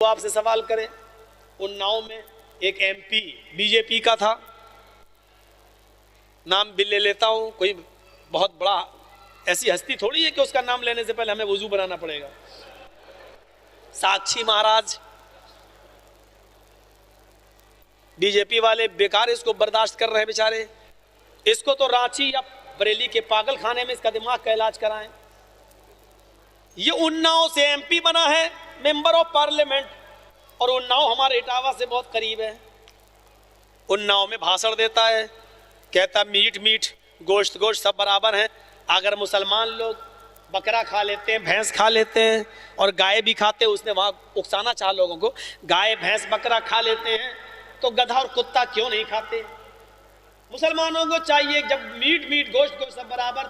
आपसे सवाल करें, उन्नाव में एक एमपी बीजेपी का था, नाम भी ले लेता हूं, कोई बहुत बड़ा ऐसी हस्ती थोड़ी है कि उसका नाम लेने से पहले हमें वजू बनाना पड़ेगा। साक्षी महाराज, बीजेपी वाले बेकार इसको बर्दाश्त कर रहे हैं बेचारे। इसको तो रांची या बरेली के पागल खाने में इसका दिमाग का इलाज कराएं। ये उन्नाव से एमपी बना है, मेंबर ऑफ पार्लियामेंट, और उन्नाव हमारे इटावा से बहुत करीब है। उन्नाव में भाषण देता है, कहता मीट मीट गोश्त गोश्त सब बराबर हैं। अगर मुसलमान लोग बकरा खा लेते हैं, भैंस खा लेते हैं और गाय भी खाते हैं, उसने वहां उकसाना चाहा लोगों को, गाय भैंस बकरा खा लेते हैं तो गधा और कुत्ता क्यों नहीं खाते? मुसलमानों को चाहिए जब मीट मीट गोश्त गोश्त सब बराबर,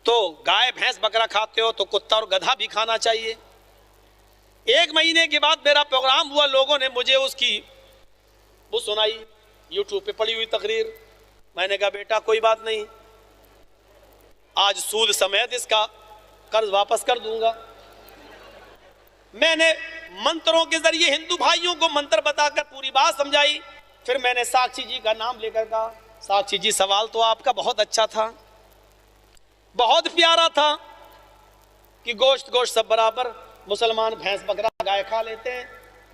तो गाय भैंस बकरा खाते हो तो कुत्ता और गधा भी खाना चाहिए। एक महीने के बाद मेरा प्रोग्राम हुआ, लोगों ने मुझे उसकी वो सुनाई, यूट्यूब पे पड़ी हुई तकरीर। मैंने कहा बेटा कोई बात नहीं, आज सूद समेत इसका कर्ज वापस कर दूंगा। मैंने मंत्रों के जरिए हिंदू भाइयों को मंत्र बताकर पूरी बात समझाई। फिर मैंने साक्षी जी का नाम लेकर कहा, साक्षी जी सवाल तो आपका बहुत अच्छा था, बहुत प्यारा था कि गोश्त गोश्त सब बराबर, मुसलमान भैंस बकरा गाय खा लेते हैं,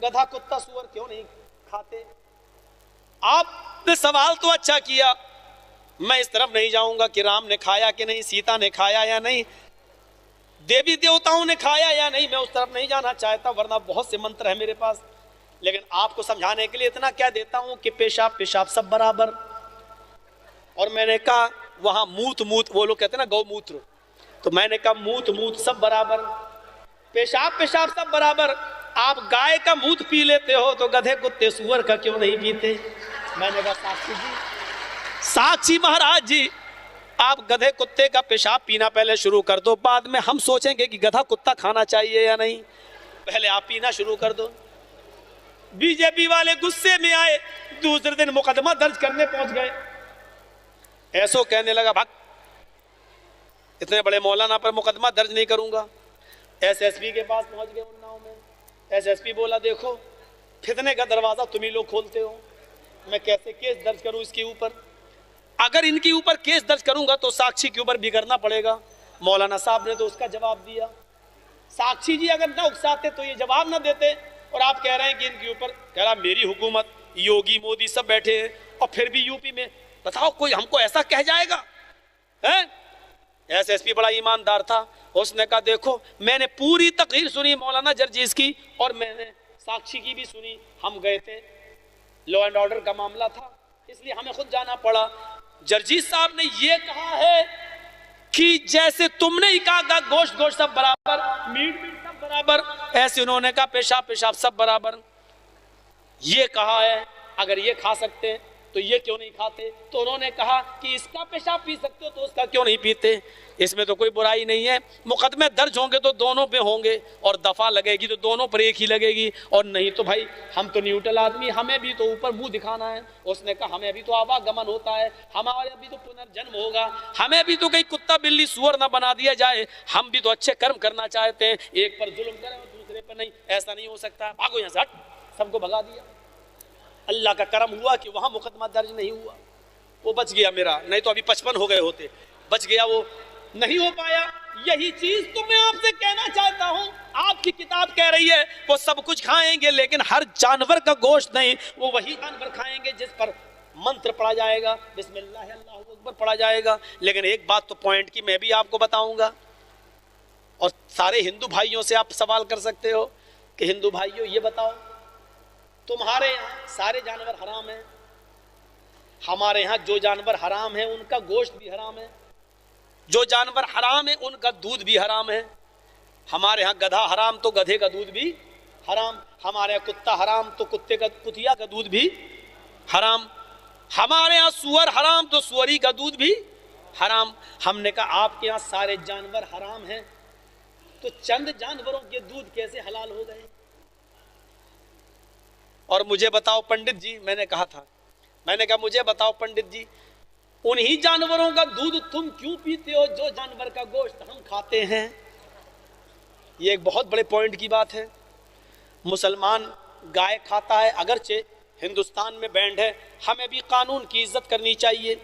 गधा कुत्ता सुअर क्यों नहीं खाते? आपने सवाल तो अच्छा किया, मैं इस तरफ नहीं जाऊंगा कि राम ने खाया कि नहीं, सीता ने खाया या नहीं, देवी देवताओं ने खाया या नहीं, मैं उस तरफ नहीं जाना चाहता, वरना बहुत से मंत्र है मेरे पास। लेकिन आपको समझाने के लिए इतना क्या देता हूं कि पेशाब पेशाब सब बराबर। और मैंने कहा वहां मूत मूत, वो लोग कहते हैं ना गौमूत्र, तो मैंने कहा मूत मूत सब बराबर, पेशाब पेशाब सब बराबर। आप गाय का मूत पी लेते हो तो गधे कुत्ते सुअर का क्यों नहीं पीते? मैंने कहा साक्षी जी, साक्षी महाराज जी, आप गधे कुत्ते का पेशाब पीना पहले शुरू कर दो, बाद में हम सोचेंगे कि गधा कुत्ता खाना चाहिए या नहीं, पहले आप पीना शुरू कर दो। बीजेपी वाले गुस्से में आए, दूसरे दिन मुकदमा दर्ज करने पहुंच गए। ऐसो कहने लगा भाग, इतने बड़े मौलाना पर मुकदमा दर्ज नहीं करूंगा। एसएसपी के पास पहुंच गए उन्नाव में। एसएसपी बोला देखो फितने का दरवाजा तुम ही लोग खोलते हो, मैं कैसे केस दर्ज करूं इसके ऊपर? अगर इनके ऊपर केस दर्ज करूंगा तो साक्षी के ऊपर भी करना पड़ेगा। मौलाना साहब ने तो उसका जवाब दिया। साक्षी जी अगर ना उकसाते तो ये जवाब ना देते, और आप कह रहे हैं कि इनके ऊपर, कह रहा मेरी हुकूमत, योगी मोदी सब बैठे हैं और फिर भी यूपी में, बताओ कोई हमको ऐसा कह जाएगा? हैं? एसएसपी बड़ा ईमानदार था, उसने कहा देखो मैंने पूरी तकरीर सुनी मौलाना जर्जीस की, और मैंने साक्षी की भी सुनी। हम गए थे, लॉ एंड ऑर्डर का मामला था, इसलिए हमें खुद जाना पड़ा। जर्जीस साहब ने ये कहा है कि जैसे तुमने ही कहा गोश्त गोश्त सब बराबर, मीट मीट सब बराबर, ऐसे उन्होंने कहा पेशाब पेशाब सब बराबर। ये कहा है अगर ये खा सकते हैं तो ये क्यों नहीं खाते? तो उन्होंने कहा कि इसका पेशाब पी सकते हो तो उसका क्यों नहीं पीते? इसमें तो कोई बुराई नहीं है, मुकदमे दर्ज होंगे तो दोनों पे होंगे, और दफा लगेगी तो दोनों पर एक ही लगेगी, और नहीं तो भाई हम तो न्यूट्रल आदमी, हमें भी तो ऊपर मुंह दिखाना है। उसने कहा हमें भी तो आवागमन होता है, हमारा भी तो पुनर्जन्म होगा, हमें भी तो कहीं कुत्ता बिल्ली सुअर ना बना दिया जाए, हम भी तो अच्छे कर्म करना चाहते हैं, एक पर जुल्म करें और दूसरे पर नहीं, ऐसा नहीं हो सकता। भागो यहाँ से, हट, सबको भगा दिया। अल्लाह का करम हुआ कि वहां मुकदमा दर्ज नहीं हुआ, वो बच गया मेरा, नहीं तो अभी 55 हो गए होते, बच गया, वो नहीं हो पाया। यही चीज तो मैं आपसे कहना चाहता हूं, आपकी किताब कह रही है वो सब कुछ खाएंगे लेकिन हर जानवर का गोश्त नहीं, वो वही जानवर खाएंगे जिस पर मंत्र पढ़ा जाएगा, बिस्मिल्लाह अल्लाहू अकबर पढ़ा जाएगा। लेकिन एक बात तो पॉइंट की मैं भी आपको बताऊंगा, और सारे हिंदू भाइयों से आप सवाल कर सकते हो कि हिंदू भाइयों ये बताओ, तुम्हारे यहाँ सारे जानवर हराम हैं, हमारे यहाँ जो जानवर हराम है उनका गोश्त भी हराम है, जो जानवर हराम है उनका दूध भी हराम है। हमारे यहाँ गधा हराम तो गधे का दूध भी हराम, हमारे यहाँ कुत्ता हराम तो कुत्ते का कुतिया का दूध भी हराम, हमारे यहाँ सुअर हराम तो सुअरी का दूध भी हराम। हमने कहा आपके यहाँ सारे जानवर हराम हैं, तो चंद जानवरों के दूध कैसे हलाल हो गए? और मुझे बताओ पंडित जी, मैंने कहा था, मैंने कहा मुझे बताओ पंडित जी, उन्हीं जानवरों का दूध तुम क्यों पीते हो जो जानवर का गोश्त हम खाते हैं? ये एक बहुत बड़े पॉइंट की बात है। मुसलमान गाय खाता है, अगरचे हिंदुस्तान में बैंड है, हमें भी कानून की इज्जत करनी चाहिए।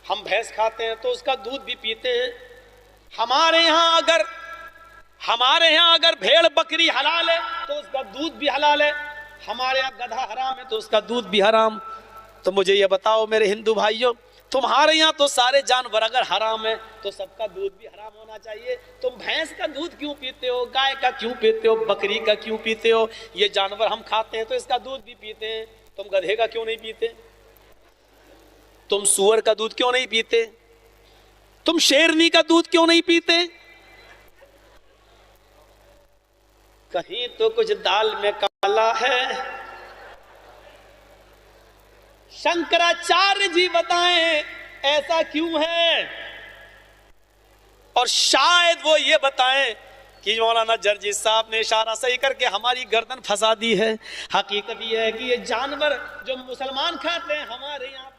हम भैंस खाते हैं तो उसका दूध भी पीते हैं। हमारे यहाँ अगर भेड़ बकरी हलाल है तो उसका दूध भी हलाल है। हमारे यहाँ गधा हराम है तो उसका दूध भी हराम। तो मुझे ये बताओ मेरे हिंदू भाइयों, तुम्हारे यहाँ तो सारे जानवर अगर हराम है तो सबका दूध भी हराम होना चाहिए। तुम भैंस का दूध क्यों पीते हो, गाय का क्यों पीते हो, बकरी का क्यों पीते हो? ये जानवर हम खाते हैं तो इसका दूध भी पीते हैं। तुम गधे का क्यों नहीं पीते? तुम सूअर का दूध क्यों नहीं पीते? तुम शेरनी का दूध क्यों नहीं पीते? कहीं तो कुछ दाल में काला है। शंकराचार्य जी बताएं ऐसा क्यों है, और शायद वो ये बताएं कि मौलाना जर्जी साहब ने इशारा सही करके हमारी गर्दन फंसा दी है। हकीकत ये है कि ये जानवर जो मुसलमान खाते हैं हमारे यहाँ